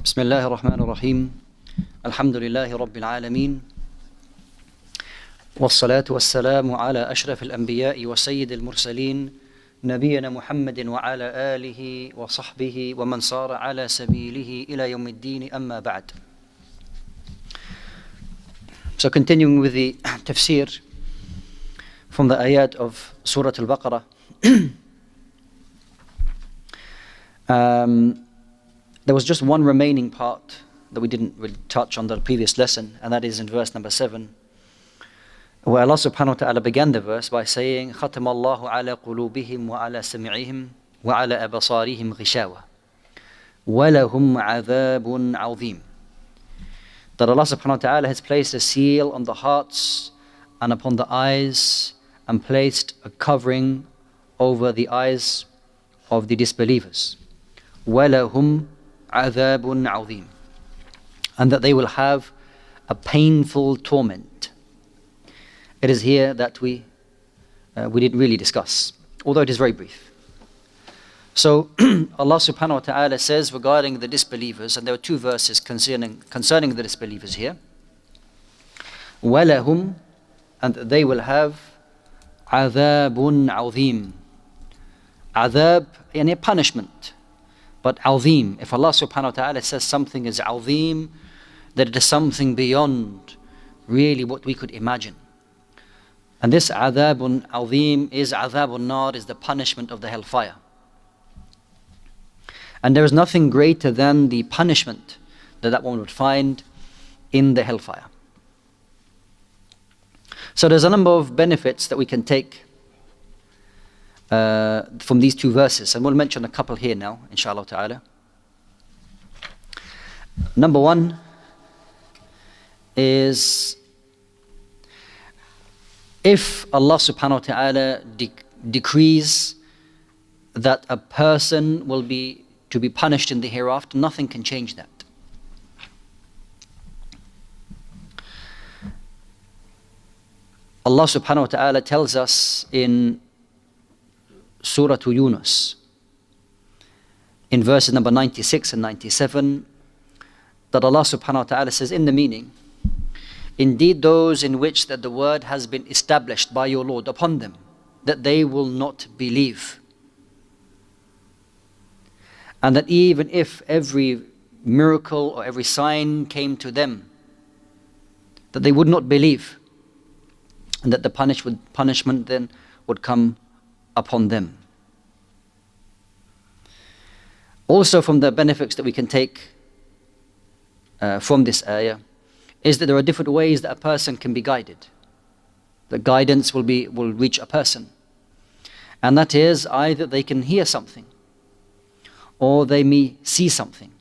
بسم الله الرحمن الرحيم الحمد لله رب العالمين والصلاة والسلام على أشرف الأنبياء وسيد المرسلين نبينا محمد وعلى آله وصحبه ومن صار على سبيله إلى يوم الدين أما بعد. So continuing with the Tafsir from the ayat of Surah Al-Baqarah. There was just one remaining part that we didn't really touch on the previous lesson, and that is in verse number 7, where Allah subhanahu wa ta'ala began the verse by saying, خَتَمَ اللَّهُ عَلَى قُلُوبِهِمْ وَعَلَى سَمْعِهِمْ وَعَلَى أَبْصَارِهِمْ غِشَاوَةٌ وَلَهُمْ عَذَابٌ عَظِيمٌ. That Allah subhanahu wa ta'ala has placed a seal on the hearts and upon the eyes, and placed a covering over the eyes of the disbelievers. وَلَهُمْ عَذَابٌ عَظِيمٌ. And that they will have a painful torment. It is here that we didn't really discuss, although it is very brief. So Allah subhanahu wa ta'ala says regarding the disbelievers, and there are two verses concerning the disbelievers here. وَلَهُمْ, and they will have عَذَابٌ عَظِيمٌ. Adhab, yani punishment. But azim, if Allah subhanahu wa ta'ala says something is azim, that it is something beyond really what we could imagine. And this adhabun azim is adhabun nar, is the punishment of the hellfire. And there is nothing greater than the punishment that one would find in the hellfire. So there's a number of benefits that we can take from these two verses, and we'll mention a couple here now, inshallah ta'ala. Number one is, if Allah subhanahu wa ta'ala decrees that a person will be to be punished in the hereafter, nothing can change that. Allah subhanahu wa ta'ala tells us in Surah Yunus, in verses number 96 and 97, that Allah subhanahu wa ta'ala says in the meaning, indeed those in which that the word has been established by your Lord upon them, that they will not believe. And that even if every miracle or every sign came to them, that they would not believe, and that the punishment then would come upon them. Also from the benefits that we can take from this ayah is that there are different ways that a person can be guided. The guidance will reach a person. And that is either they can hear something or they may see something.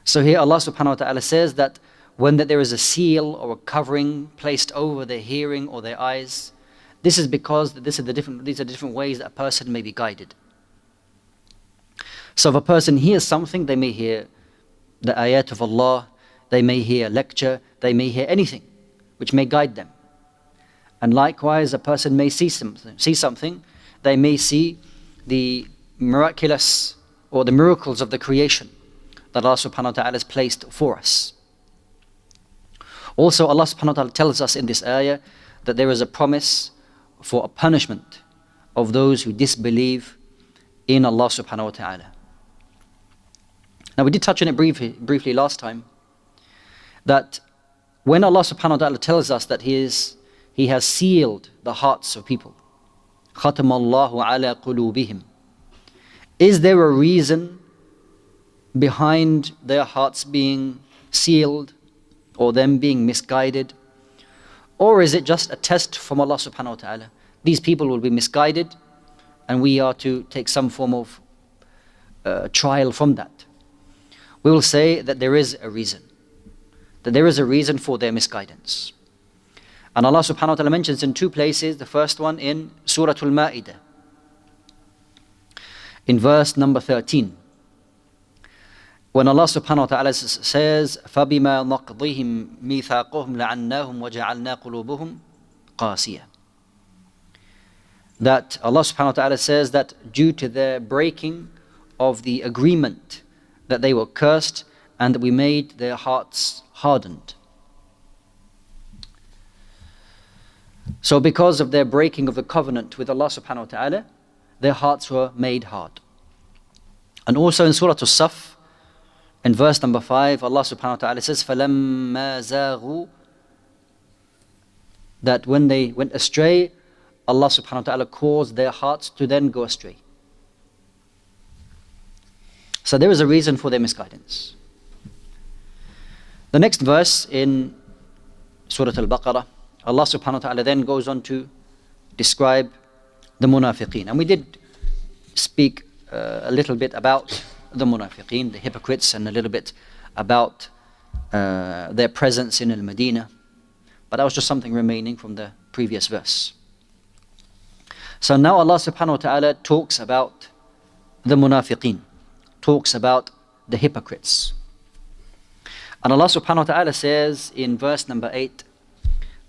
So here Allah subhanahu wa ta'ala says that when there is a seal or a covering placed over their hearing or their eyes, this is because these are different ways that a person may be guided. So if a person hears something, they may hear the ayat of Allah, they may hear a lecture, they may hear anything which may guide them. And likewise, a person may see something, they may see the miraculous or the miracles of the creation that Allah subhanahu wa ta'ala has placed for us. Also, Allah subhanahu wa ta'ala tells us in this ayah that there is a promise for a punishment of those who disbelieve in Allah subhanahu wa ta'ala. Now we did touch on it briefly last time, that when Allah subhanahu wa ta'ala tells us that He has sealed the hearts of people, خَتَمَ اللَّهُ عَلَى قُلُوبِهِمْ, is there a reason behind their hearts being sealed or them being misguided? Or is it just a test from Allah subhanahu wa ta'ala? These people will be misguided and we are to take some form of trial from that. We will say that there is a reason. That there is a reason for their misguidance. And Allah subhanahu wa ta'ala mentions in two places. The first one in Surah Al-Ma'idah, in verse number 13. When Allah subhanahu wa ta'ala says, فَبِمَا نَقْضِهِمْ مِيثَاقُهُمْ لَعَنَّاهُمْ وَجَعَلْنَا قُلُوبُهُمْ قَاسِيَةً. That Allah subhanahu wa ta'ala says that due to their breaking of the agreement that they were cursed and that we made their hearts hardened. So because of their breaking of the covenant with Allah subhanahu wa ta'ala, their hearts were made hard. And also in Surah As-Saff, in verse number 5, Allah subhanahu wa ta'ala says, فَلَمَّا زَاغُوا, that when they went astray, Allah subhanahu wa ta'ala caused their hearts to then go astray. So there is a reason for their misguidance. The next verse in Surah Al-Baqarah, Allah subhanahu wa ta'ala then goes on to describe the munafiqeen. And we did speak a little bit about the munafiqeen, the hypocrites, and a little bit about their presence in Al-Madinah. But that was just something remaining from the previous verse. So now Allah subhanahu wa ta'ala talks about the munafiqeen, talks about the hypocrites. And Allah subhanahu wa ta'ala says in verse number 8,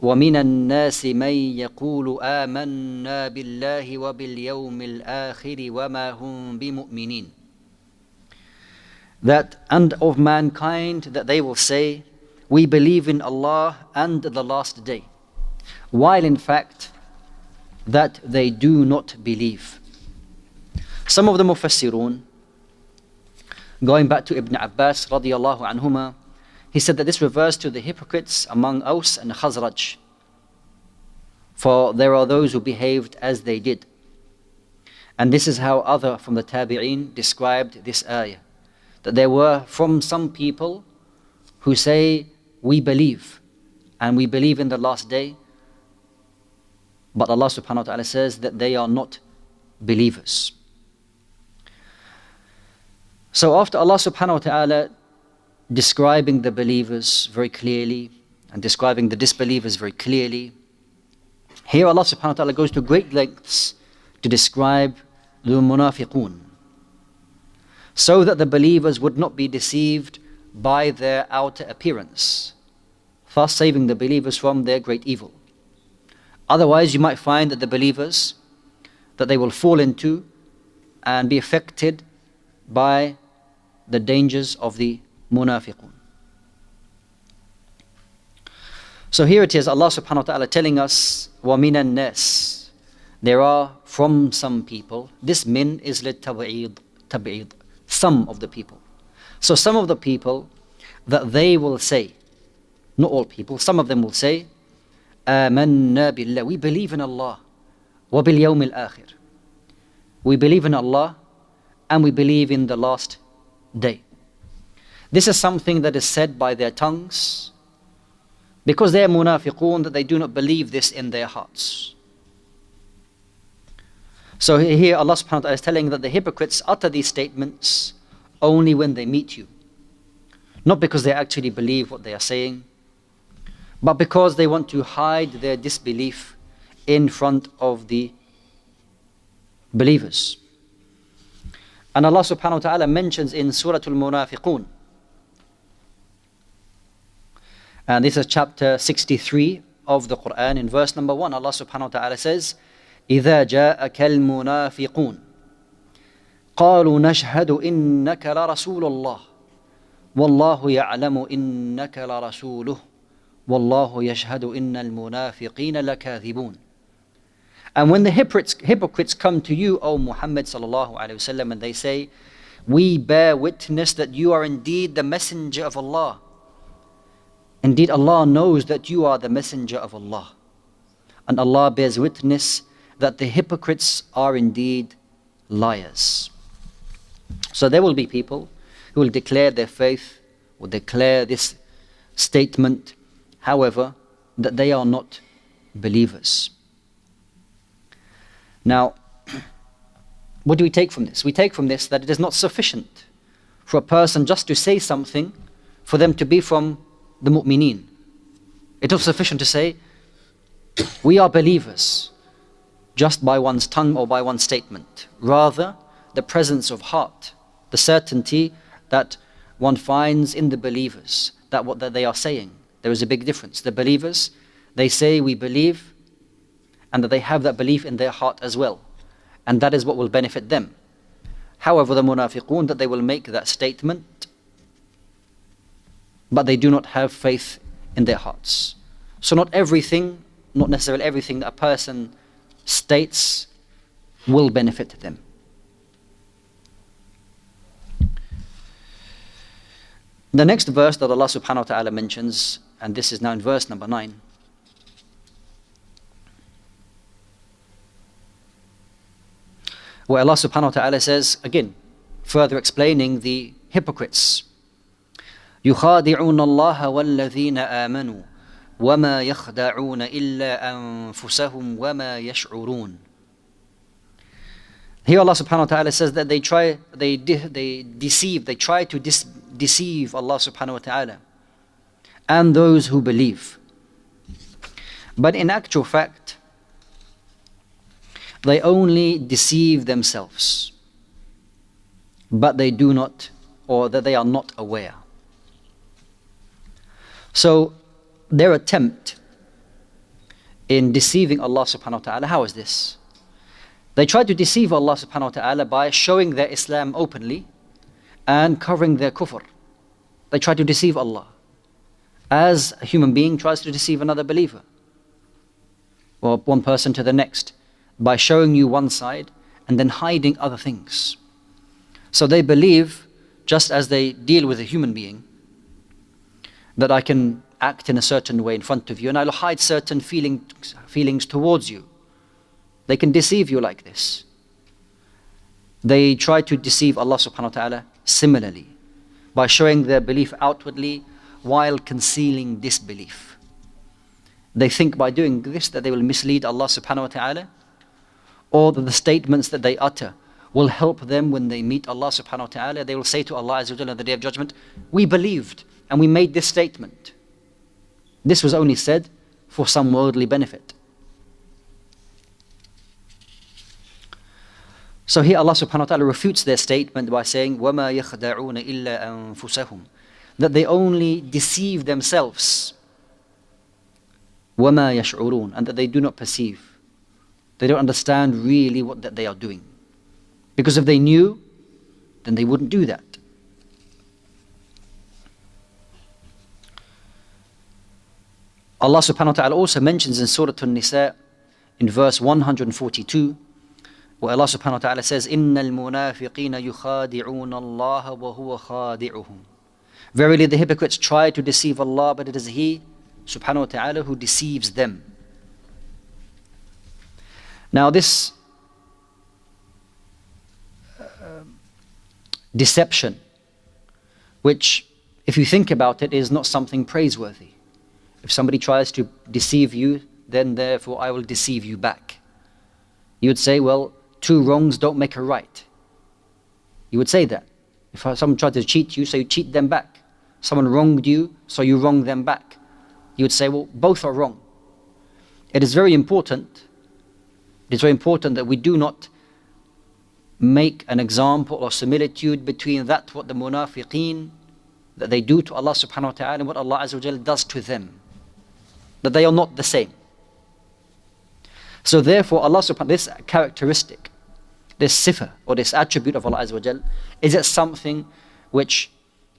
وَمِنَ النَّاسِ مَن يَقُولُ آمَنَّا بِاللَّهِ وَبِالْيَوْمِ الْآخِرِ وَمَا هُمْ بِمُؤْمِنِينَ. That, and of mankind, that they will say, we believe in Allah and the last day, while in fact that they do not believe. Some of the mufassirun, going back to Ibn Abbas radiyallahu anhuma, he said that this refers to the hypocrites among Aus and Khazraj. For there are those who behaved as they did. And this is how other from the Tabi'een described this ayah. That there were from some people who say, we believe, and we believe in the last day. But Allah subhanahu wa ta'ala says that they are not believers. So after Allah subhanahu wa ta'ala describing the believers very clearly and describing the disbelievers very clearly, here Allah subhanahu wa ta'ala goes to great lengths to describe the munafiqun, so that the believers would not be deceived by their outer appearance, thus saving the believers from their great evil. Otherwise you might find that the believers, that they will fall into and be affected by the dangers of the munafiqun. So here it is, Allah subhanahu wa ta'ala telling us, وَمِنَ النَّاسِ, there are from some people. This min is لِلتَّبْعِيض, tab'id, some of the people. So some of the people that they will say, not all people, some of them will say, آمَنَّا بِاللَّهِ, we believe in Allah, وَبِالْيَوْمِ الْآخِرِ, we believe in Allah and we believe in the last day. This is something that is said by their tongues, because they are munafiqun, that they do not believe this in their hearts. So here Allah subhanahu wa ta'ala is telling that the hypocrites utter these statements only when they meet you. Not because they actually believe what they are saying, but because they want to hide their disbelief in front of the believers. And Allah subhanahu wa ta'ala mentions in Surah Al-Munafiqun, and this is chapter 63 of the Quran, in verse number 1, Allah subhanahu wa ta'ala says, إِذَا جَاءَكَ الْمُنَافِقُونَ قَالُوا نَشْهَدُ إِنَّكَ لَرَسُولُ اللَّهِ وَاللَّهُ يَعْلَمُ إِنَّكَ لَرَسُولُهُ وَاللَّهُ يَشْهَدُ إِنَّ الْمُنَافِقِينَ لَكَاذِبُونَ. And when the hypocrites come to you, O Muhammad sallallahu alayhi wasallam, and they say, we bear witness that you are indeed the messenger of Allah. Indeed, Allah knows that you are the messenger of Allah. And Allah bears witness that the hypocrites are indeed liars. So there will be people who will declare their faith, will declare this statement, however, that they are not believers. Now, what do we take from this? We take from this that it is not sufficient for a person just to say something for them to be from the mu'mineen. It's not sufficient to say, we are believers, just by one's tongue or by one's statement. Rather, the presence of heart, the certainty that one finds in the believers, that what they are saying. There is a big difference. The believers, they say we believe, and that they have that belief in their heart as well. And that is what will benefit them. However, the munafiqun, that they will make that statement, but they do not have faith in their hearts. So not everything, not necessarily everything that a person states will benefit them. The next verse that Allah subhanahu wa ta'ala mentions, and this is now in verse number 9, where Allah subhanahu wa ta'ala says, again, further explaining the hypocrites. يُخَادِعُونَ اللَّهَ وَالَّذِينَ آمَنُوا وَمَا يَخْدَعُونَ إِلَّا أَنفُسَهُمْ وَمَا يَشْعُرُونَ. Here Allah subhanahu wa ta'ala says that they try to deceive Allah subhanahu wa ta'ala and those who believe. But in actual fact, they only deceive themselves, but they do not, or that they are not aware. So their attempt in deceiving Allah subhanahu wa ta'ala, how is this? They try to deceive Allah subhanahu wa ta'ala by showing their Islam openly and covering their kufr. They try to deceive Allah, as a human being tries to deceive another believer, or one person to the next, by showing you one side and then hiding other things. So they believe, just as they deal with a human being, that I can act in a certain way in front of you and I'll hide certain feelings towards you. They can deceive you like this. They try to deceive Allah subhanahu wa ta'ala similarly, by showing their belief outwardly while concealing disbelief. They think by doing this that they will mislead Allah subhanahu wa ta'ala, or that the statements that they utter will help them when they meet Allah subhanahu wa ta'ala. They will say to Allah azza wa jalla on the Day of Judgment, we believed and we made this statement. This was only said for some worldly benefit. So here Allah subhanahu wa ta'ala refutes their statement by saying, وَمَا يَخْدَعُونَ إِلَّا أَنفُسَهُمْ, that they only deceive themselves. وَمَا يَشْعُرُونَ, and that they do not perceive. They don't understand really what that they are doing. Because if they knew, then they wouldn't do that. Allah subhanahu wa ta'ala also mentions in Surah An-Nisa in verse 142, where Allah subhanahu wa ta'ala says, إِنَّ الْمُنَافِقِينَ يُخَادِعُونَ اللَّهَ وَهُوَ خَادِعُهُمْ. Verily the hypocrites try to deceive Allah, but it is He subhanahu wa ta'ala who deceives them. Now this deception, which if you think about it is not something praiseworthy. If somebody tries to deceive you, then therefore I will deceive you back. You would say, well, two wrongs don't make a right. You would say that. If someone tried to cheat you, so you cheat them back. Someone wronged you, so you wrong them back. You would say, well, both are wrong. It is very important that we do not make an example or similitude between that what the munafiqeen, that they do to Allah subhanahu wa ta'ala, and what Allah azza wa jalla does to them. That they are not the same. So therefore Allah subhanahu wa ta'ala, this characteristic, this sifa or this attribute of Allah azza wa jalla, is it something which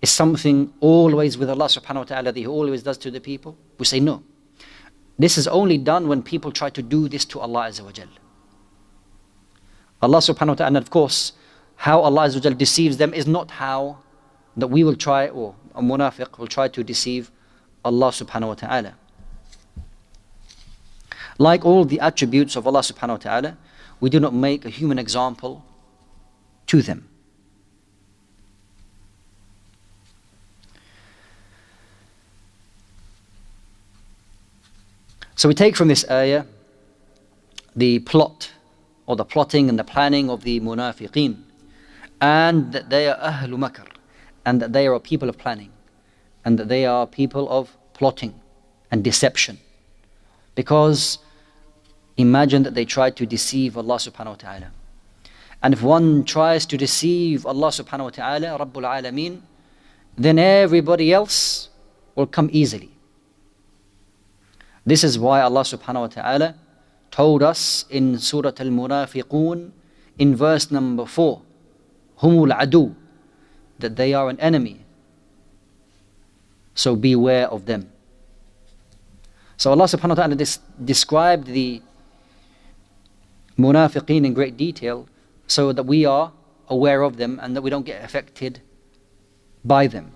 is something always with Allah subhanahu wa ta'ala that He always does to the people? We say no. This is only done when people try to do this to Allah azza wa jalla. Allah subhanahu wa ta'ala, and of course, how Allah azza wa jalla deceives them is not how that we will try, or a munafiq will try to deceive Allah subhanahu wa ta'ala. Like all the attributes of Allah subhanahu wa ta'ala, we do not make a human example to them. So we take from this ayah the plot, or the plotting and the planning of the munafiqeen, and that they are ahlu makr, and that they are people of planning, and that they are people of plotting and deception. Because imagine that they try to deceive Allah subhanahu wa ta'ala. And if one tries to deceive Allah subhanahu wa ta'ala, Rabbul Alameen, then everybody else will come easily. This is why Allah subhanahu wa ta'ala told us in Surah Al-Munafiqun in verse number 4, humul adu, that they are an enemy. So beware of them. So Allah subhanahu wa ta'ala described the munafiqeen in great detail so that we are aware of them and that we don't get affected by them.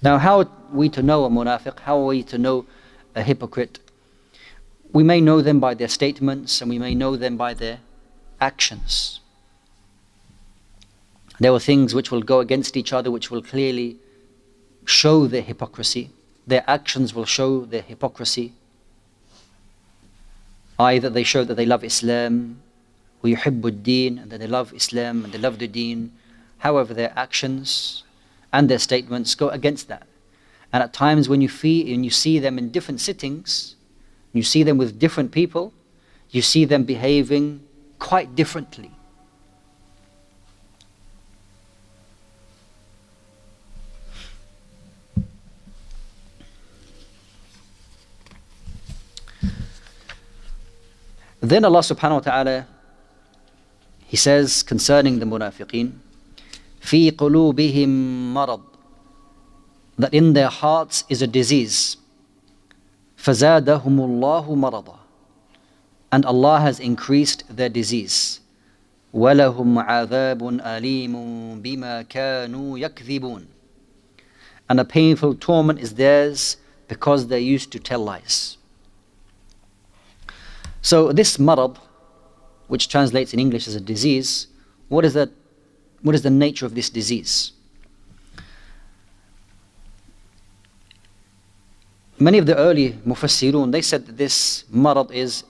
Now, how are we to know a munafiq? How are we to know a hypocrite? We may know them by their statements and we may know them by their actions. There are things which will go against each other, which will clearly show their hypocrisy. Their actions will show their hypocrisy. Either they show that they love Islam, وَيُحِبُّ الدِّينَ, and that they love Islam and they love the deen. However, their actions and their statements go against that. And at times when you see them in different sittings, you see them with different people, you see them behaving quite differently. Then Allah subhanahu wa ta'ala, He says concerning the munafiqeen, فِي قُلُوبِهِمْ مَرَضٍ, that in their hearts is a disease. فَزَادَهُمُ اللَّهُ مَرَضًا, and Allah has increased their disease. وَلَهُمْ عَذَابٌ أَلِيمٌ بِمَا كَانُوا يَكْذِبُونَ, and a painful torment is theirs because they used to tell lies. So this marad, which translates in English as a disease, what is the nature of this disease? Many of the early mufassirun, they said that this marad is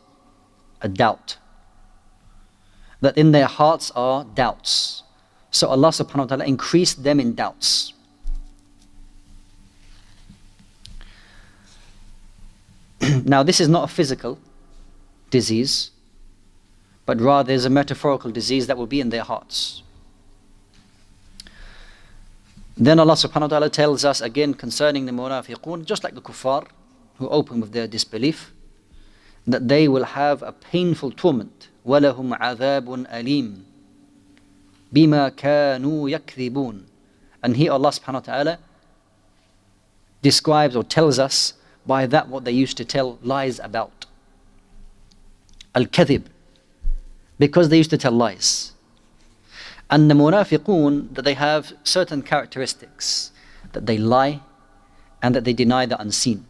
a doubt, that in their hearts are doubts. So Allah subhanahu wa ta'ala increased them in doubts. Now this is not a physical disease, but rather is a metaphorical disease that will be in their hearts. Then Allah subhanahu wa ta'ala tells us again concerning the munafiqun, just like the kuffar who open with their disbelief, that they will have a painful torment. وَلَهُمْ عَذَابٌ أَلِيمٌ بِمَا كَانُوا يَكْذِبُونَ. And here Allah subhanahu wa ta'ala describes or tells us by that what they used to tell lies about. Al-Kadhib, because they used to tell lies. And the munafiqun, that they have certain characteristics, that they lie and that they deny the unseen.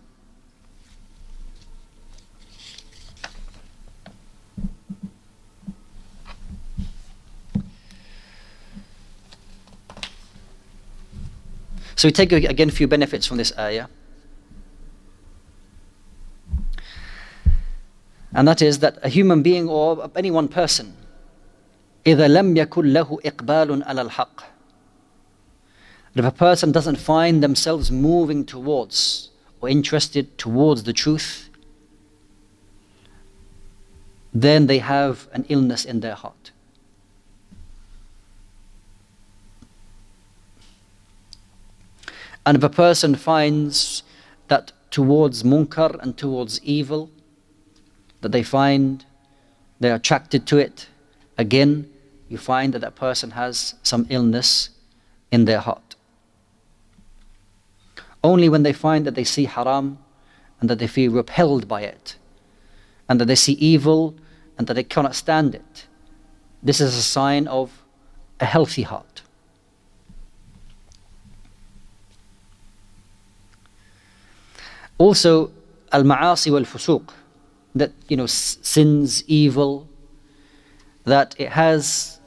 So we take again a few benefits from this ayah. And that is that a human being or any one person, إِذَا لَمْ يَكُنْ لَهُ إِقْبَالٌ عَلَى الْحَقِّ, if a person doesn't find themselves moving towards or interested towards the truth, then they have an illness in their heart. And if a person finds that towards munkar and towards evil, that they find they're attracted to it, again, you find that that person has some illness in their heart. Only when they find that they see haram and that they feel repelled by it, and that they see evil and that they cannot stand it, this is a sign of a healthy heart. Also, al-ma'asi wal-fusuq, that, sins, evil, that it has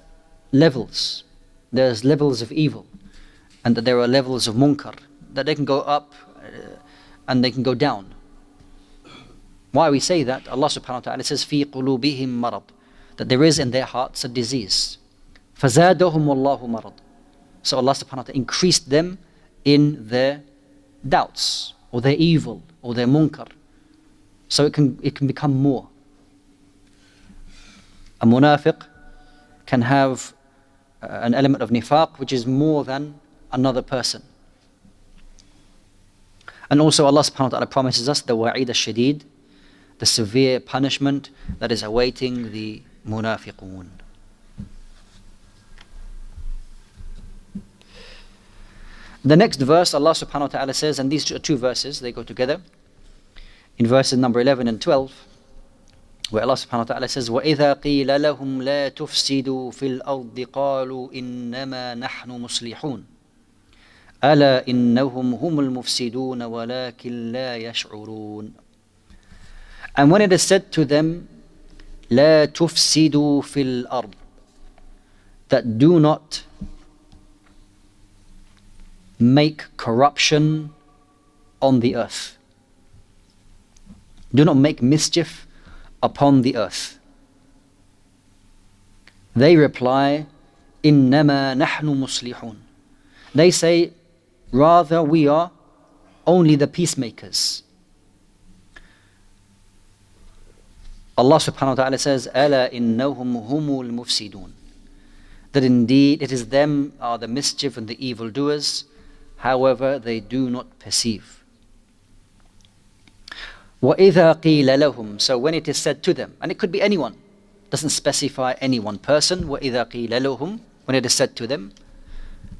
levels. There's levels of evil, and that there are levels of munkar, that they can go up and they can go down. Why we say that? Allah subhanahu wa ta'ala says, فِي قُلُوبِهِمْ مَرَضٍ, that there is in their hearts a disease. فَزَادَهُمُ اللَّهُ مَرَضٍ. So Allah subhanahu wa ta'ala increased them in their doubts, or their evil, or their munkar. So it can become more. A munafiq can have an element of nifaq which is more than another person. And also Allah subhanahu wa ta'ala promises us the wa'id al-shadid, the severe punishment that is awaiting the munafiqun. The next verse, Allah subhanahu wa ta'ala says, and these two verses, they go together, in verses number 11 and 12, where Allah subhanahu wa ta'ala says, وَإِذَا قِيلَ لَهُمْ لَا تُفْسِدُوا فِي الْأَرْضِ قَالُوا إِنَّمَا نَحْنُ مُصْلِحُونَ أَلَا إِنَّهُمْ هُمُ الْمُفْسِدُونَ وَلَكِنْ لَا يَشْعُرُونَ. And when it is said to them, لَا تُفْسِدُوا فِي الْأَرْضِ, that do not make corruption on the earth. Do not make mischief upon the earth. They reply, إِنَّمَا نَحْنُ مُصْلِحُونَ. They say, rather we are only the peacemakers. Allah subhanahu wa ta'ala says, أَلَا إِنَّهُمْ هُمُ الْمُفْسِدُونَ. That indeed it is them are the mischief and the evildoers, however they do not perceive. وَإِذَا قِيلَ لَهُمْ. So when it is said to them, and it could be anyone, doesn't specify any one person, وَإِذَا قِيلَ لَهُمْ, when it is said to them,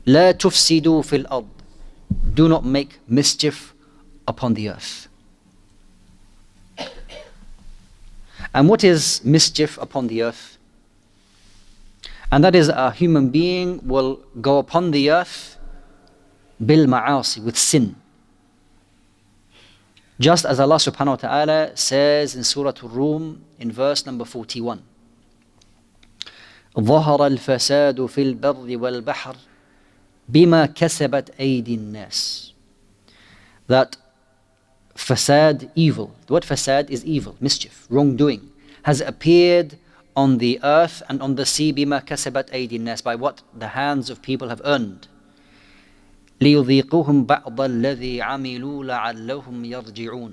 لَا تُفْسِدُوا فِي الْأَرْضِ, do not make mischief upon the earth. And what is mischief upon the earth? And that is a human being will go upon the earth bil ma'asi, with sin. Just as Allah subhanahu wa ta'ala says in Surah Al-Rum in verse number 41. ظهر الفساد في البر والبحر بما كسبت أيدي الناس. That fasad, evil, the word fasad is evil, mischief, wrongdoing, has appeared on the earth and on the sea, بما كسبت أيدي الناس, by what the hands of people have earned. ليذيقهم بعض الذي عملوا لعلهم يرجعون.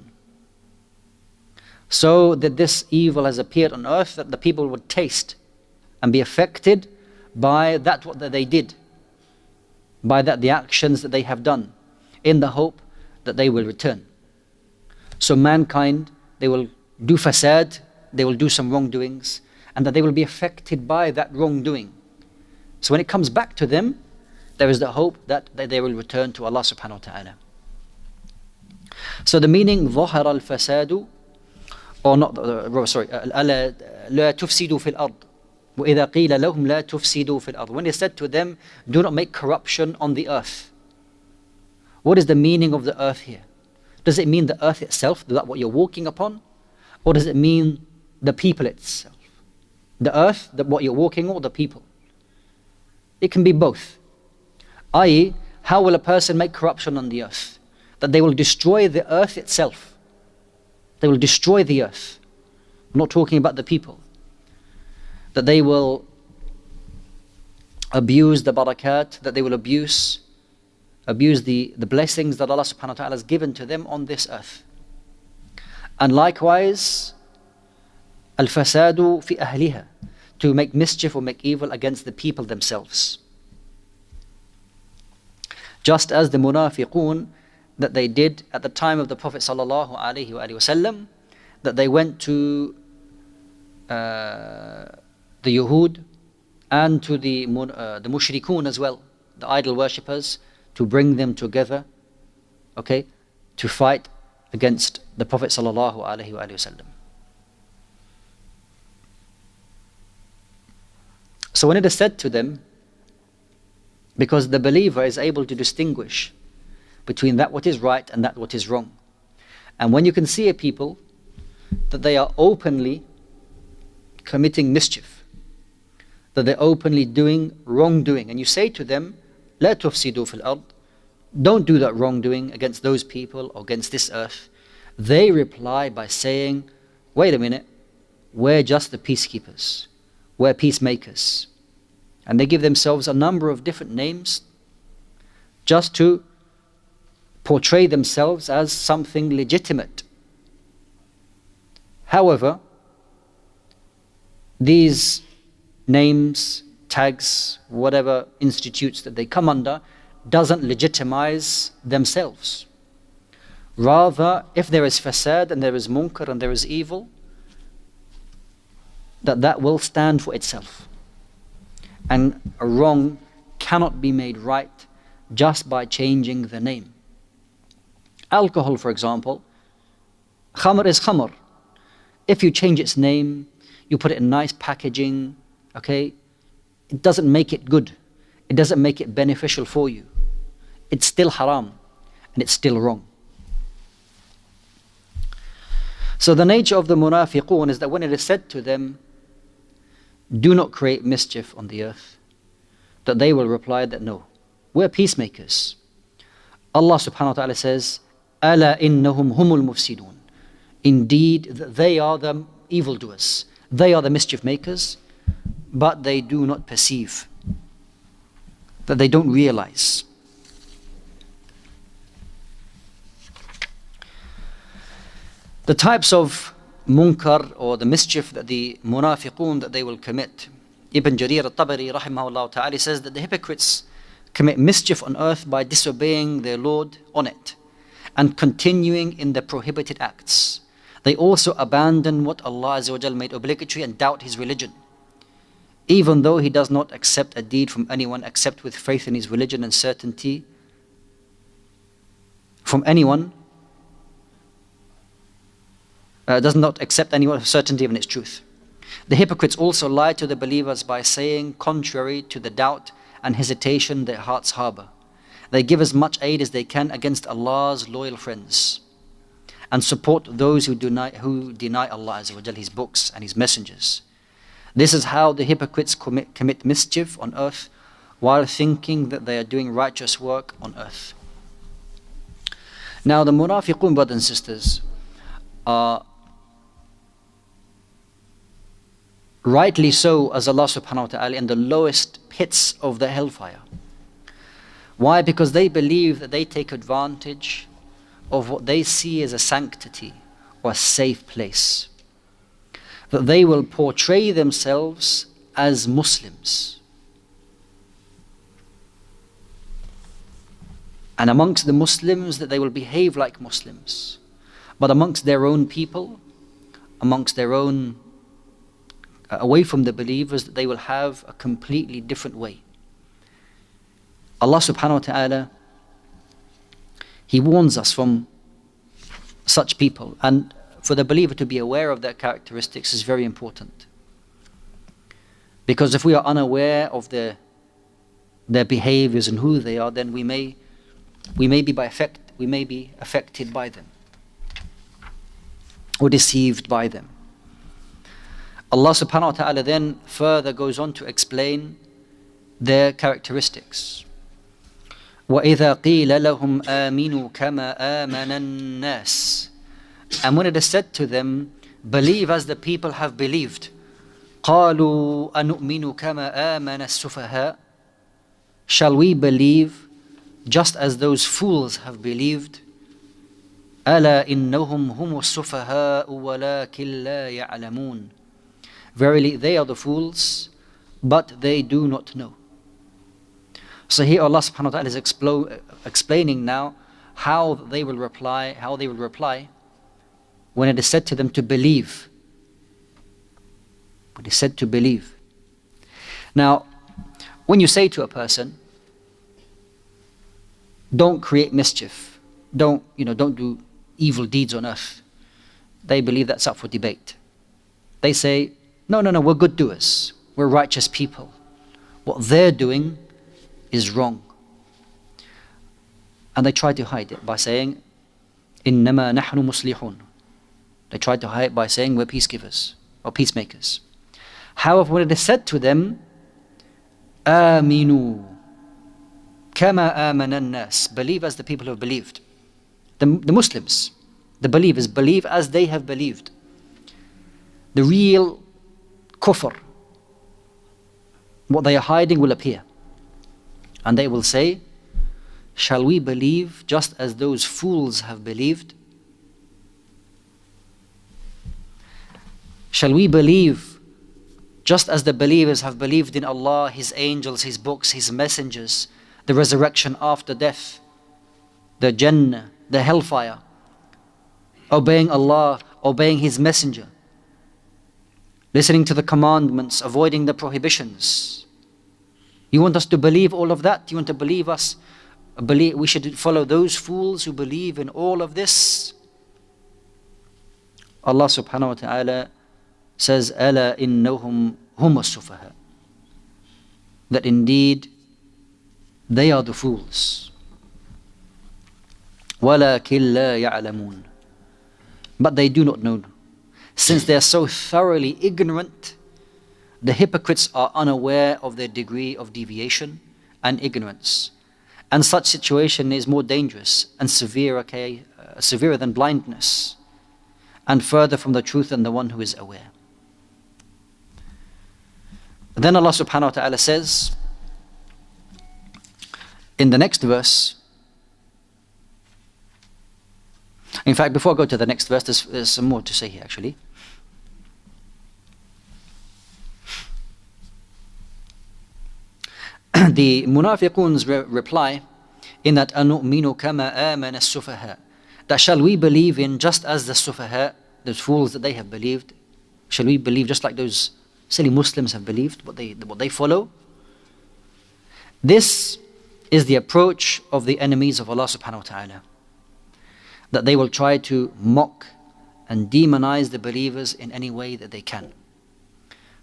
So that this evil has appeared on earth, that the people would taste and be affected by that what they did, by that the actions that they have done, in the hope that they will return. So mankind, they will do fasad, they will do some wrongdoings, and that they will be affected by that wrongdoing. So when it comes back to them, there is the hope that they will return to Allah subhanahu wa ta'ala. So the meaning ظهر الفساد, or not, ألا لا تفسدوا في الأرض وإذا قيل لهم لا تفسدوا في الأرض. When it said to them, do not make corruption on the earth. What is the meaning of the earth here? Does it mean the earth itself, that what you're walking upon? Or does it mean the people itself? The earth, what you're walking on, or the people? It can be both. I.e., how will a person make corruption on the earth? That they will destroy the earth itself. They will destroy the earth. I'm not talking about the people. That they will abuse the barakat, that they will abuse the blessings that Allah subhanahu wa ta'ala has given to them on this earth. And likewise, al-fasadu fi ahliha, to make mischief or make evil against the people themselves. Just as the munafiqun that they did at the time of the Prophet sallallahu alaihi wasallam, that they went to the Yahud and to the mushrikun as well, the idol worshippers, to bring them together, okay, to fight against the Prophet sallallahu alaihi wasallam. So when it is said to them, because the believer is able to distinguish between that what is right and that what is wrong. And when you can see a people that they are openly committing mischief, that they're openly doing wrongdoing, and you say to them, لا تفسدوا في الأرض, don't do that wrongdoing against those people or against this earth, they reply by saying, wait a minute, we're just the peacekeepers, we're peacemakers. And they give themselves a number of different names just to portray themselves as something legitimate. However, these names, tags, whatever institutes that they come under, doesn't legitimize themselves. Rather, if there is fasad and there is munkar and there is evil, that will stand for itself. And a wrong cannot be made right just by changing the name. Alcohol, for example, khamr is khamr. If you change its name, you put it in nice packaging, okay, it doesn't make it good. It doesn't make it beneficial for you. It's still haram, and it's still wrong. So the nature of the munafiqun is that when it is said to them, do not create mischief on the earth, that they will reply that no, we're peacemakers. Allah subhanahu wa ta'ala says, أَلَا إِنَّهُمْ هُمُ الْمُفْسِدُونَ. Indeed, they are the evildoers. They are the mischief makers, but they do not perceive, that they don't realize. The types of munkar or the mischief that the munafiqun that they will commit. Ibn Jarir al-Tabari rahimahullah ta'ala says that the hypocrites commit mischief on earth by disobeying their Lord on it and continuing in the prohibited acts. They also abandon what Allah Azza wa Jal made obligatory and doubt His religion, even though He does not accept a deed from anyone except with faith in His religion and certainty from anyone. Does not accept anyone with certainty in its truth. The hypocrites also lie to the believers by saying contrary to the doubt and hesitation their hearts harbor. They give as much aid as they can against Allah's loyal friends and support those who deny Allah Azza wa Jal, His books and His messengers. This is how the hypocrites commit mischief on earth while thinking that they are doing righteous work on earth. Now the munafiqun, brothers and sisters, are rightly so, as Allah subhanahu wa ta'ala, in the lowest pits of the hellfire. Why? Because they believe that they take advantage of what they see as a sanctity or a safe place. That they will portray themselves as Muslims. And amongst the Muslims, that they will behave like Muslims. But amongst their own people, amongst their own away from the believers, that they will have a completely different way. Allah subhanahu wa ta'ala, He warns us from such people, and for the believer to be aware of their characteristics is very important. Because if we are unaware of their behaviors and who they are, then we may be affected by them or deceived by them. Allah subhanahu wa ta'ala then further goes on to explain their characteristics. وَإِذَا قِيلَ لَهُمْ آمِنُوا كَمَا آمَنَ النَّاسِ. And when it is said to them, believe as the people have believed, قَالُوا أَنُؤْمِنُ كَمَا آمَنَ السُّفَهَاءِ. Shall we believe just as those fools have believed? أَلَا إِنَّهُمْ هُمُ السُّفَهَاءُ وَلَكِنْ لَا يَعْلَمُونَ. Verily, they are the fools, but they do not know. So here Allah subhanahu wa ta'ala is explaining now how they will reply when it is said to them to believe. When it is said to believe. Now, when you say to a person, don't create mischief, don't do evil deeds on earth, they believe that's up for debate. They say, no, we're good doers. We're righteous people. What they're doing is wrong. And they try to hide it by saying, إِنَّمَا نَحْنُ مُصْلِحُونَ. They try to hide it by saying we're peacemakers or peacemakers. However, when it is said to them, آمِنُوا كَمَا آمَنَ النَّاسِ. Believe as the people have believed. The Muslims, the believers, believe as they have believed. The real kufr, what they are hiding, will appear. And they will say, shall we believe just as those fools have believed? Shall we believe just as the believers have believed in Allah, His angels, His books, His messengers, the resurrection after death, the Jannah, the hellfire, obeying Allah, obeying His messenger, listening to the commandments, avoiding the prohibitions? You want us to believe all of that? You want to believe us we should follow those fools who believe in all of this. Allah subhanahu wa ta'ala says, أَلَا إِنَّهُمْ هُمُ السُّفَهَاءُ, that indeed they are the fools. وَلَكِنْ لَا يَعْلَمُونَ, but they do not know. Since they are so thoroughly ignorant, the hypocrites are unaware of their degree of deviation and ignorance. And such situation is more dangerous and severe, severer than blindness, and further from the truth than the one who is aware. Then Allah subhanahu wa ta'ala says in the next verse, in fact, before I go to the next verse, there's some more to say here actually. The munafiqun's reply in that أَنُؤْمِنُ كَمَا آمَنَ السُّفَهَاءُ, that shall we believe in just as the sufaha, those fools that they have believed, shall we believe just like those silly Muslims have believed, what they follow? This is the approach of the enemies of Allah subhanahu wa ta'ala, that they will try to mock and demonize the believers in any way that they can.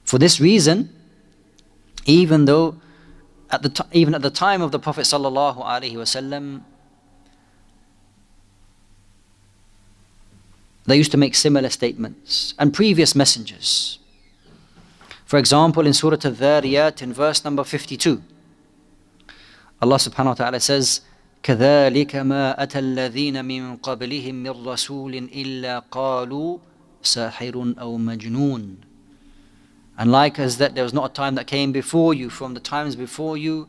For this reason, even at the time of the Prophet sallallahu alaihi wasallam, they used to make similar statements, and previous messengers. For example, in Surah Al-Dhariyat in verse number 52, Allah subhanahu wa ta'ala says, كَذَلِكَ مَا أَتَى الَّذِينَ مِن قَبْلِهِم مِّن رَّسُولٍ إِلَّا قَالُوا سَاحِرٌ أَوْ مَجْنُونٌ. And like as that there was not a time that came before you, from the times before you,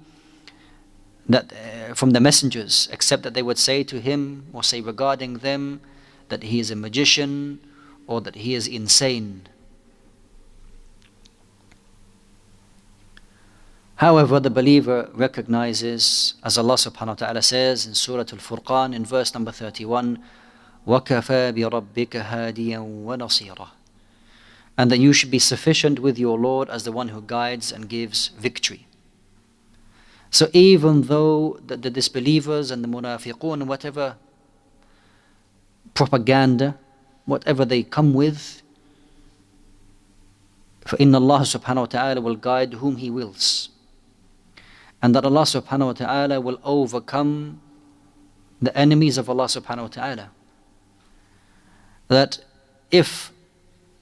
that from the messengers, except that they would say to him, or say regarding them, that he is a magician, or that he is insane. However, the believer recognizes, as Allah subhanahu wa ta'ala says in Surah Al-Furqan in verse number 31, وَكَفَى بِرَبِّكَ هَادِيًا وَنَصِيرًا, and that you should be sufficient with your Lord as the one who guides and gives victory. So even though the disbelievers and the munafiqun and whatever propaganda, whatever they come with, فَإِنَّ اللَّهَ subhanahu wa ta'ala will guide whom He wills. And that Allah subhanahu wa ta'ala will overcome the enemies of Allah subhanahu wa ta'ala. That if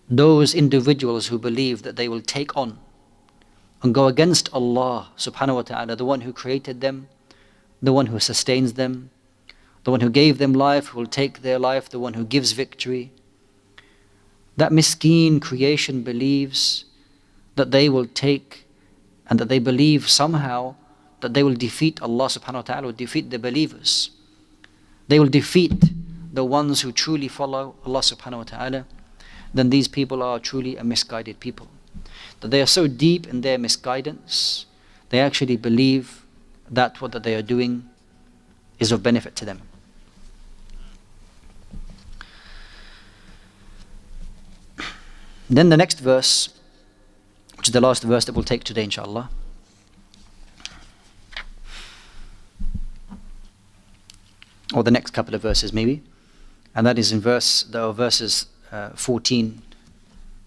those individuals who believe that they will take on and go against Allah subhanahu wa ta'ala, the one who created them, the one who sustains them, the one who gave them life, who will take their life, the one who gives victory, that miskeen creation believes that they will take, and that they believe somehow that they will defeat Allah subhanahu wa ta'ala, will defeat the believers. They will defeat the ones who truly follow Allah subhanahu wa ta'ala. Then these people are truly a misguided people. That they are so deep in their misguidance, they actually believe that what they are doing is of benefit to them. Then the next verse, which is the last verse that we'll take today inshallah, or the next couple of verses maybe, and that is in verses 14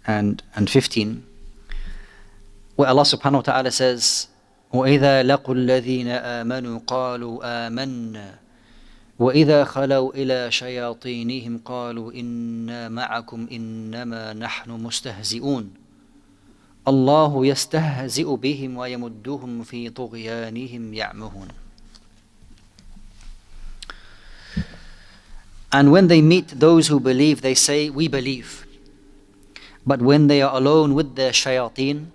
and 15, where Allah subhanahu wa ta'ala says, وَإِذَا لَقُوا الَّذِينَ آمَنُوا قَالُوا آمَنَّا وَإِذَا خَلَوْا إِلَى شَيَاطِينِهِمْ قَالُوا إِنَّا مَعَكُمْ إِنَّمَا نَحْنُ مُسْتَهْزِئُونَ اللَّهُ يَسْتَهْزِئُ بِهِمْ وَيَمُدُّهُمْ فِي طُغْيَانِهِمْ يَعْمَهُونَ. And when they meet those who believe, they say, we believe. But when they are alone with their shayateen,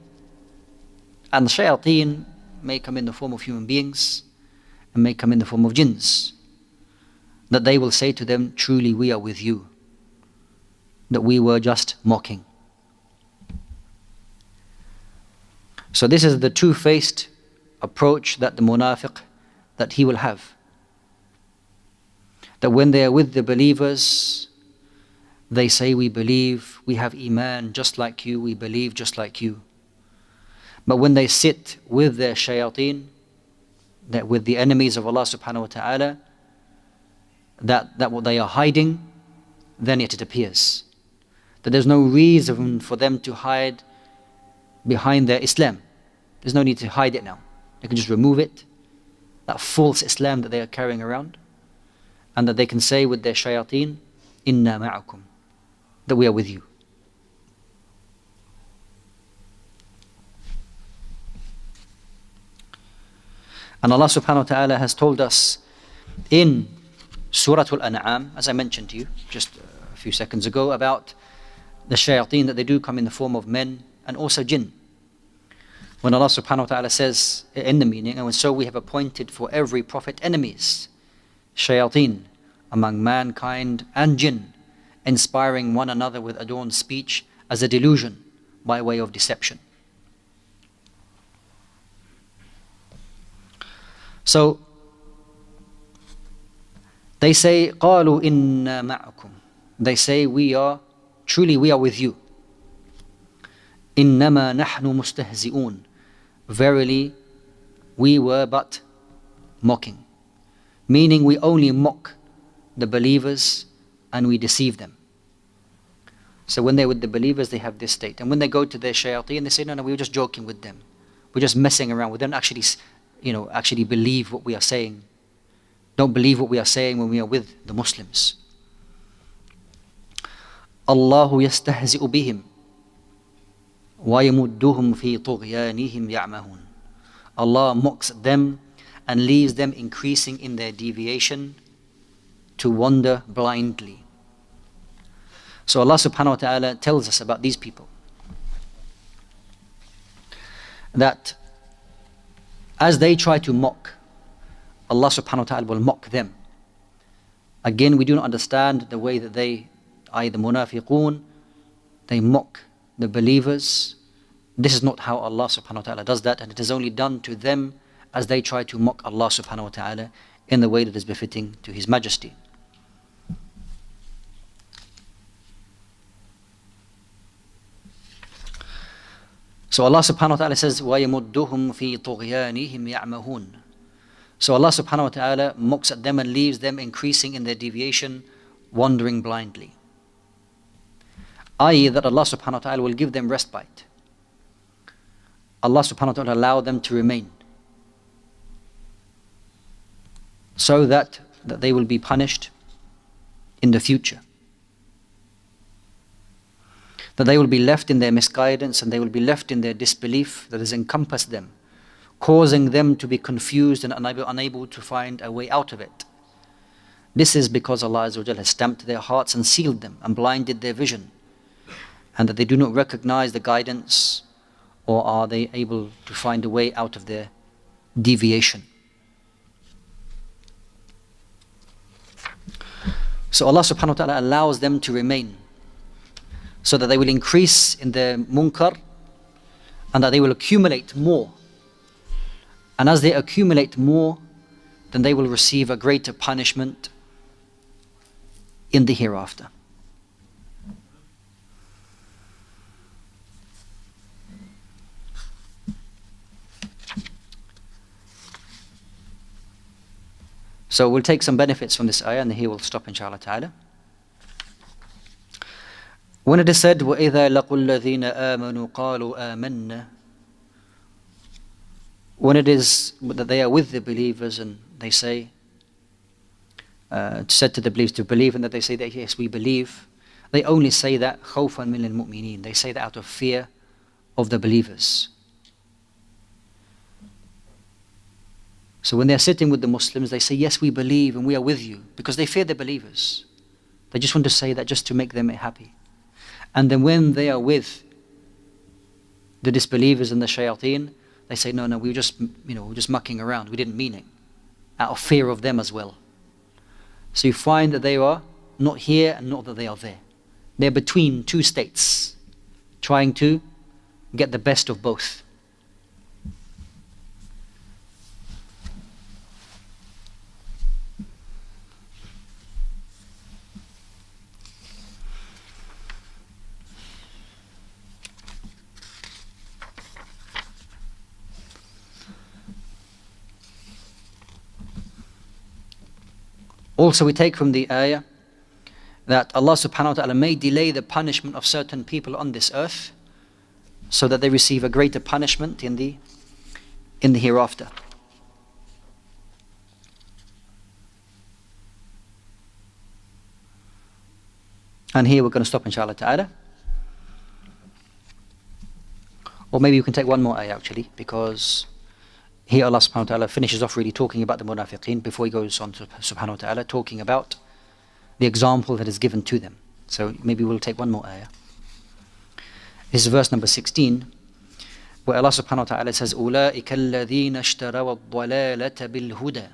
and the shayateen may come in the form of human beings, and may come in the form of jinns, that they will say to them, truly we are with you, that we were just mocking. So this is the two-faced approach that the munafiq, that he will have. That when they are with the believers, they say, we believe, we have iman just like you, we believe just like you. But when they sit with their shayateen, that with the enemies of Allah subhanahu wa ta'ala, that what they are hiding, then it appears that there's no reason for them to hide behind their Islam. There's no need to hide it now. They can just remove it, that false Islam that they are carrying around, and that they can say with their shayateen, Inna ma'akum, that we are with you. And Allah subhanahu wa ta'ala has told us in Surah Al-An'am, as I mentioned to you just a few seconds ago, about the shayateen, that they do come in the form of men and also jinn. When Allah subhanahu wa ta'ala says in the meaning, and so we have appointed for every prophet enemies, shayateen, among mankind and jinn, inspiring one another with adorned speech as a delusion by way of deception. So they say, قَالُوا إِنَّا مَعَكُمْ. They say, truly we are with you. إِنَّمَا نَحْنُ مُسْتَهْزِئُونَ. Verily, we were but mocking. Meaning we only mock the believers and we deceive them. So when they're with the believers, they have this state. And when they go to their shayateen, they say, no, we were just joking with them. We're just messing around. We don't actually believe what we are saying. Don't believe what we are saying when we are with the Muslims. Allahu yastahzi'u bihim wa yamudduhum fi tughyanihim ya'mahun. Allah mocks them and leaves them increasing in their deviation to wander blindly. So Allah subhanahu wa ta'ala tells us about these people, that as they try to mock, Allah subhanahu wa ta'ala will mock them. Again, we do not understand the way that they, the munafiqun, they mock the believers. This is not how Allah subhanahu wa ta'ala does that, and it is only done to them as they try to mock Allah subhanahu wa ta'ala in the way that is befitting to His Majesty. So Allah subhanahu wa ta'ala says, وَيَمُدُّهُمْ فِي طُغْيَانِهِمْ يَعْمَهُونَ. So Allah subhanahu wa ta'ala mocks at them and leaves them increasing in their deviation, wandering blindly. I.e. that Allah subhanahu wa ta'ala will give them respite. Allah subhanahu wa ta'ala allow them to remain, so that they will be punished in the future. That they will be left in their misguidance and they will be left in their disbelief that has encompassed them, causing them to be confused and unable to find a way out of it. This is because Allah Azza wa Jalla has stamped their hearts and sealed them and blinded their vision, and that they do not recognize the guidance, or are they able to find a way out of their deviation. So Allah subhanahu wa ta'ala allows them to remain, so that they will increase in their munkar and that they will accumulate more. And as they accumulate more, then they will receive a greater punishment in the hereafter. So we'll take some benefits from this ayah, and here we'll stop inshallah ta'ala. When it is said, وَإِذَا لَقُوا الَّذِينَ آمَنُوا قَالُوا آمَنَّا, when it is that they are with the believers and they say, said to the believers to believe, and that they say that yes, we believe, they only say that خَوْفًا مِنَ الْمُؤْمِنِينَ. They say that out of fear of the believers. So when they're sitting with the Muslims, they say, yes, we believe and we are with you, because they fear the believers. They just want to say that just to make them happy. And then when they are with the disbelievers and the shayateen, they say, no, we were just mucking around. We didn't mean it. Out of fear of them as well. So you find that they are not here and not that they are there. They're between two states, trying to get the best of both. Also we take from the ayah that Allah subhanahu wa ta'ala may delay the punishment of certain people on this earth so that they receive a greater punishment in the hereafter. And here we're going to stop inshallah ta'ala. Or maybe we can take one more ayah actually, because here Allah subhanahu wa ta'ala finishes off really talking about the munafiqeen before he goes on to subhanahu wa ta'ala talking about the example that is given to them. So maybe we'll take one more ayah. This is verse number 16, where Allah subhanahu wa ta'ala says, أُولَٰئِكَ الَّذِينَ اشْتَرَوَا الضَّلَالَةَ بِالْهُدَى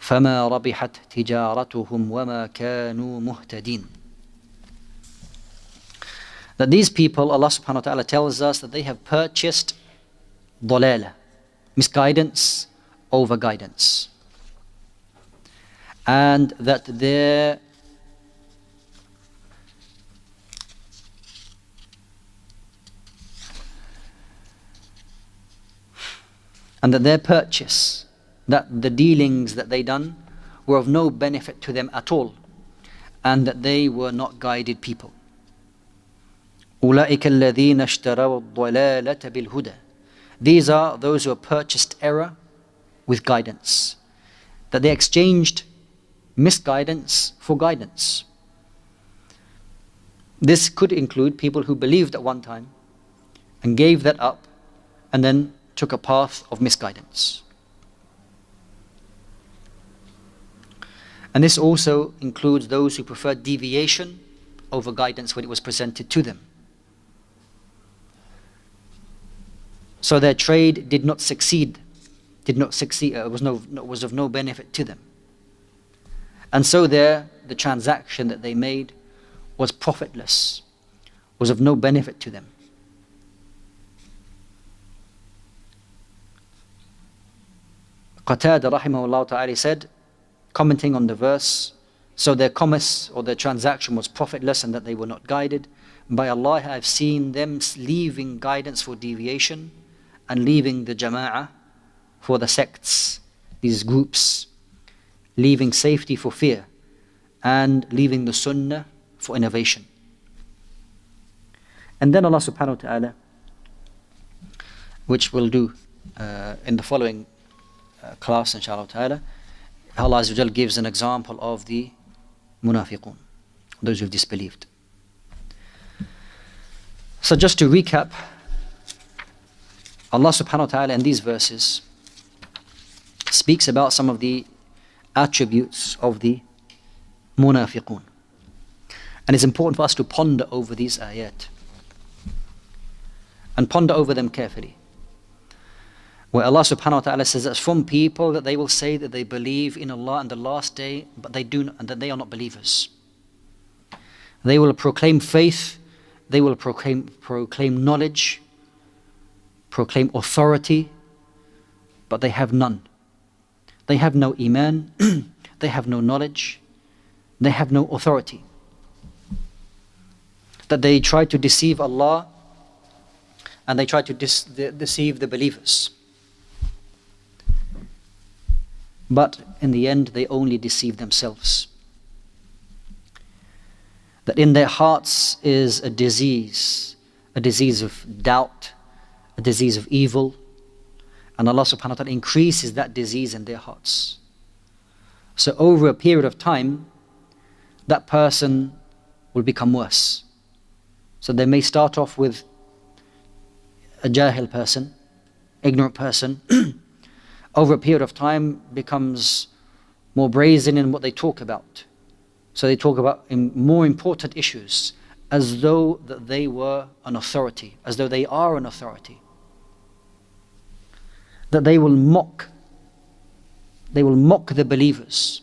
فَمَا رَبِحَتْ تِجَارَتُهُمْ وَمَا كَانُوا مُهْتَدِينَ. That these people, Allah subhanahu wa ta'ala tells us that they have purchased ضلالة, misguidance over guidance. And that their purchase, that the dealings that they done were of no benefit to them at all, and that they were not guided people. أولئك الذين اشتروا الضلالة بالهدى. These are those who have purchased error with guidance, that they exchanged misguidance for guidance. This could include people who believed at one time and gave that up and then took a path of misguidance. And this also includes those who preferred deviation over guidance when it was presented to them. So their trade did not succeed, was of no benefit to them. And so the transaction that they made was profitless, was of no benefit to them. Qatada rahimahullah ta'ala said, commenting on the verse, so their commerce or their transaction was profitless and that they were not guided. By Allah, I have seen them leaving guidance for deviation and leaving the jama'ah for the sects, these groups, leaving safety for fear and leaving the sunnah for innovation. And then Allah subhanahu wa ta'ala, which we'll do in the following class inshallah ta'ala, Allah Azza wa Jal gives an example of the munafiqun, those who've disbelieved. So just to recap, Allah subhanahu wa ta'ala in these verses speaks about some of the attributes of the munafiqun. And it's important for us to ponder over these ayat and ponder over them carefully. Where Allah subhanahu wa ta'ala says that from people that they will say that they believe in Allah and the last day, but they do not, and that they are not believers. They will proclaim faith, they will proclaim knowledge, proclaim authority, but they have none. They have no iman, they have no knowledge, they have no authority. That they try to deceive Allah and they try to deceive the believers. But in the end, they only deceive themselves. That in their hearts is a disease of doubt, a disease of evil, and Allah subhanahu wa ta'ala increases that disease in their hearts. So over a period of time, that person will become worse. So they may start off with a jahil person, ignorant person, over a period of time becomes more brazen in what they talk about. So they talk about more important issues as though that they were an authority, as though they are an authority. That they will mock the believers.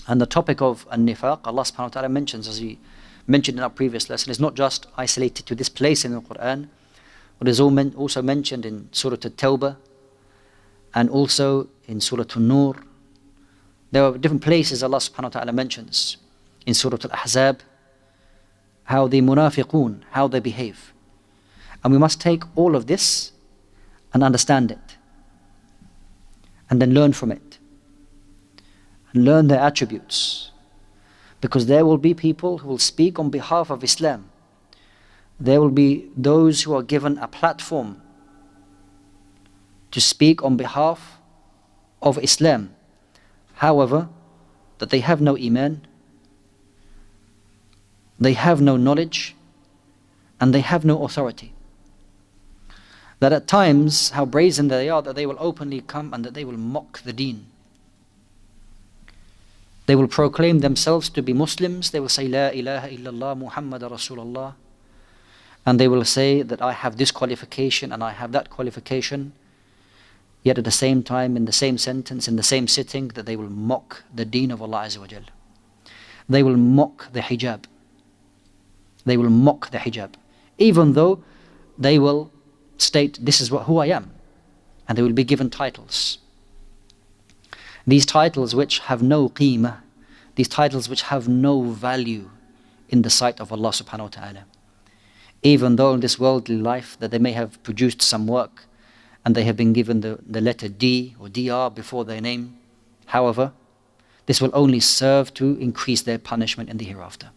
And the topic of an-nifaq, Allah subhanahu wa ta'ala mentions, as we mentioned in our previous lesson, is not just isolated to this place in the Quran, but is also mentioned in Surah At-Tawbah and also in Surah An-Nur. There are different places Allah subhanahu wa ta'ala mentions in Surah Al-Ahzab how the munafiqun, how they behave. And we must take all of this and understand it and then learn from it. and learn their attributes. Because there will be people who will speak on behalf of Islam. There will be those who are given a platform to speak on behalf of Islam. However, that they have no iman, they have no knowledge, and they have no authority. That at times, how brazen they are, that they will openly come and that they will mock the deen. They will proclaim themselves to be Muslims. They will say, La ilaha illallah Muhammad Rasulullah. And they will say that I have this qualification and I have that qualification. Yet at the same time, in the same sentence, in the same sitting, that they will mock the deen of Allah Azza wa Jal. They will mock the hijab. They will mock the hijab. Even though they will state, this is who I am. And they will be given titles. These titles which have no qeemah, these titles which have no value in the sight of Allah subhanahu wa ta'ala. Even though in this worldly life that they may have produced some work and they have been given the letter D or DR before their name. However, this will only serve to increase their punishment in the hereafter.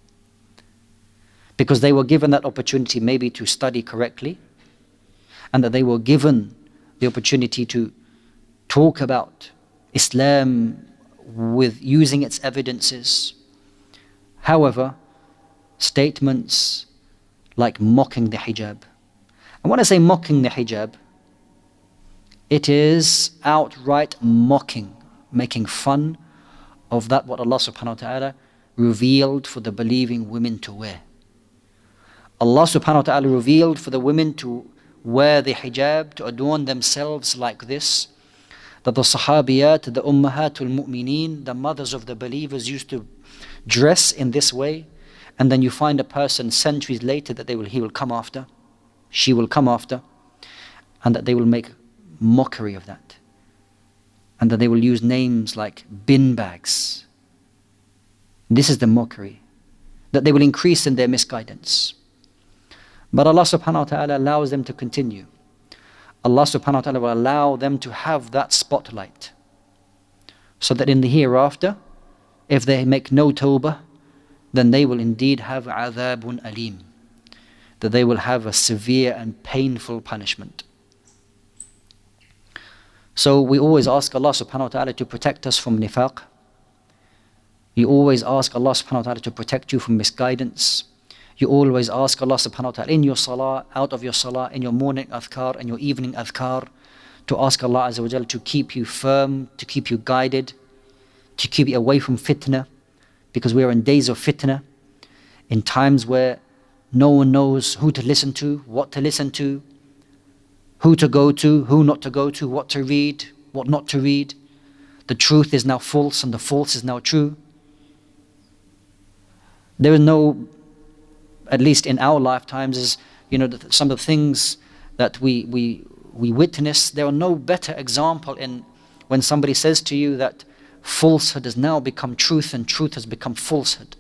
Because they were given that opportunity maybe to study correctly, and that they were given the opportunity to talk about Islam with using its evidences. However, statements like mocking the hijab. And when I say mocking the hijab, it is outright mocking, making fun of that what Allah subhanahu wa ta'ala revealed for the believing women to wear. Allah subhanahu wa ta'ala revealed for the women to wear the hijab, to adorn themselves like this, that the sahabiyat, the ummahatul mu'mineen, the mothers of the believers used to dress in this way. And then you find a person centuries later that he will come after, she will come after, and that they will make mockery of that. And that they will use names like bin bags. This is the mockery. That they will increase in their misguidance. But Allah subhanahu wa ta'ala allows them to continue. Allah subhanahu wa ta'ala will allow them to have that spotlight. So that in the hereafter, if they make no tawbah, then they will indeed have adhabun alim. That they will have a severe and painful punishment. So we always ask Allah subhanahu wa ta'ala to protect us from nifaq. You always ask Allah subhanahu wa ta'ala to protect you from misguidance. You always ask Allah subhanahu wa ta'ala in your salah, out of your salah, in your morning adhkar and your evening adhkar, to ask Allah Azza wa Jal to keep you firm, to keep you guided, to keep you away from fitna. Because we are in days of fitna, in times where no one knows who to listen to, what to listen to, who to go to, who not to go to, what to read, what not to read. The truth is now false and the false is now true. There is no, at least in our lifetimes, is, some of the things that we witness, there are no better example in when somebody says to you that falsehood has now become truth and truth has become falsehood.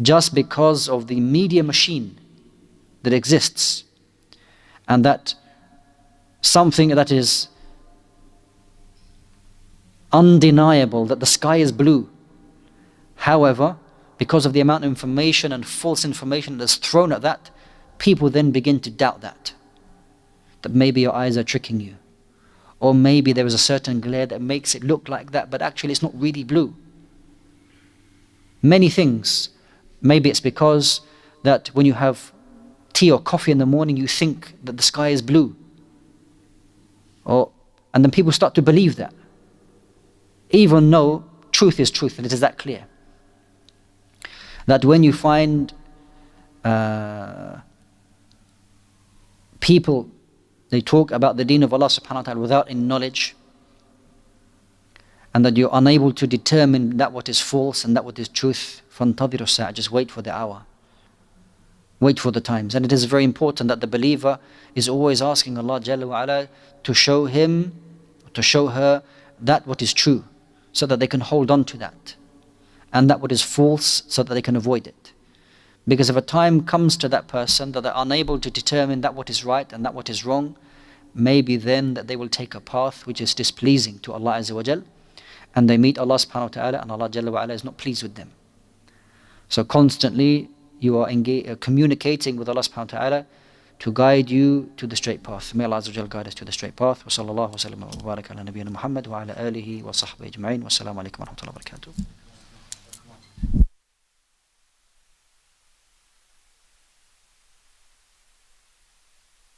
Just because of the media machine that exists. And that something that is undeniable, that the sky is blue. However, because of the amount of information and false information that's thrown at that, people then begin to doubt that. That maybe your eyes are tricking you. Or maybe there is a certain glare that makes it look like that, but actually it's not really blue. Many things. Maybe it's because that when you have tea or coffee in the morning, you think that the sky is blue. And then people start to believe that. Even though truth is truth, and it is that clear. That when you find people, they talk about the deen of Allah subhanahu wa ta'ala without any knowledge, and that you're unable to determine that what is false and that what is truth, فَانْتَظِرُوا السَّاعَةَ, just wait for the hour. Wait for the times. And it is very important that the believer is always asking Allah Jalla wa Ala to show him, to show her that what is true, so that they can hold on to that. And that what is false, so that they can avoid it. Because if a time comes to that person that they're unable to determine that what is right and that what is wrong, maybe then that they will take a path which is displeasing to Allah Azza wa Jal. and they meet Allah subhanahu wa ta'ala, and Allah Jalla wa ala is not pleased with them. So constantly you are communicating with Allah subhanahu wa ta'ala to guide you to the straight path. May Allah Azza wa Jalla guide us to the straight path. Wa sallallahu wa sallam wa baraka ala nabiyyina Muhammad wa ala alihi wa sahbihi ajma'in. Wassalamu alaikum wa rahmatullahi wa barakatuh.